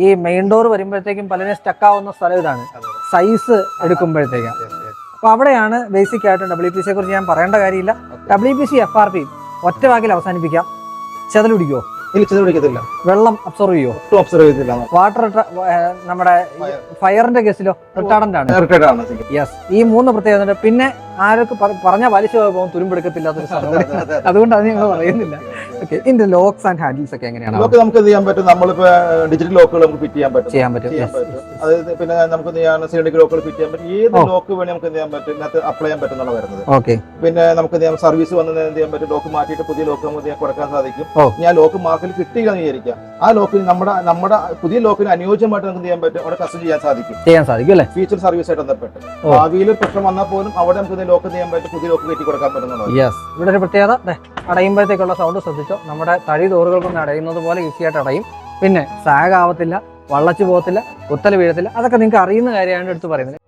ഈ main door വരുമ്പോഴത്തേക്കും പലരും സ്റ്റക്ക് ആവുന്ന സ്ഥലം ഇതാണ്, സൈസ് എടുക്കുമ്പോഴത്തേക്കും. അപ്പൊ അവിടെയാണ് ബേസിക് ആയിട്ട് WPC യെ കുറിച്ച് ഞാൻ പറയേണ്ട കാര്യമില്ല. WPC FRP ഒറ്റ വാക്കിൽ അവസാനിപ്പിക്കാം. ചെതൽ പിടിക്കുമോ? പിടിക്കത്തില്ല. വെള്ളം അബ്സോർവ് ചെയ്യുമോ? അബ്സർവ് ചെയ്തില്ല. വാട്ടർ നമ്മുടെ ഫയറിന്റെ കേസിലോ റിട്ടാർഡന്റ് ആണ്. യെസ്, ഈ 3 പ്രത്യേകത. പിന്നെ ആരൊക്കെ പറഞ്ഞ പലിശ പോകും, തുരുമ്പെടുക്കത്തില്ലാത്തൊരു സാധനം. അതുകൊണ്ട് അത് ഞങ്ങൾ പറയുന്നില്ല. ഓക്കെ, ഇതിന്റെ ലോക്സ് ആൻഡ് ഹാൻഡിൽസ് ഒക്കെ എങ്ങനെയാണ്? നമുക്ക് എന്ത് ചെയ്യാൻ പറ്റും? നമ്മളിപ്പോ ഡിജിറ്റൽ ലോക്കുകൾ നമുക്ക് ഫിറ്റ് ചെയ്യാൻ പറ്റും. അതായത് പിന്നെ നമുക്ക് സിലിണ്ടർ ലോക്കുകൾ ഫിറ്റ് ചെയ്യാൻ പറ്റും. ഏത് ലോക്ക് വേണേ നമുക്ക് എന്ത് ചെയ്യാൻ പറ്റും, ഇതിനകത്ത് അപ്ലൈ ചെയ്യാൻ പറ്റുന്ന വരുന്നത്. ഓക്കെ, പിന്നെ നമുക്ക് സർവീസ് വന്നത് എന്ത് ചെയ്യാൻ പറ്റും, ലോക്ക് മാറ്റിയിട്ട് പുതിയ ലോക്ക് നമുക്ക് കൊടുക്കാൻ സാധിക്കും. ഞാൻ ലോക്ക് മാർക്കിൽ കിട്ടുകയെന്ന് വിചാരിക്കാം, ആ ലോക്കിൽ നമ്മുടെ പുതിയ ലോക്കിന് അനുയോജ്യമായിട്ട് നമുക്ക് ചെയ്യാൻ പറ്റും, അവിടെ കസ്റ്റം ചെയ്യാൻ സാധിക്കും അല്ലേ? ഫീച്ചർ സർവീസ് ആയിട്ട് ബന്ധപ്പെട്ട് ഭാവിയിൽ പ്രശ്നം വന്നാൽ പോലും അവിടെ നമുക്ക് ലോക്ക് ചെയ്യാൻ പറ്റും, പുതിയ ലോക്ക് കയറ്റി കൊടുക്കാൻ പറ്റുന്നതാണ്. യെസ്, ഇവിടെ ഒരു പ്രത്യേകത, അടയുമ്പോഴത്തേക്കുള്ള സൗണ്ട് ശ്രദ്ധിച്ചോ. നമ്മുടെ തടി ഡോറുകൾ കൊണ്ട് അടയുന്നത് പോലെ ഈസി ആയിട്ട് അടയും. പിന്നെ സാഗ് ആവത്തില്ല, വള്ളച്ചു പോകത്തില്ല, കുത്തൽ വീഴത്തില്ല. അതൊക്കെ നിങ്ങൾക്ക് അറിയുന്ന കാര്യമാണ് എടുത്ത് പറയുന്നത്.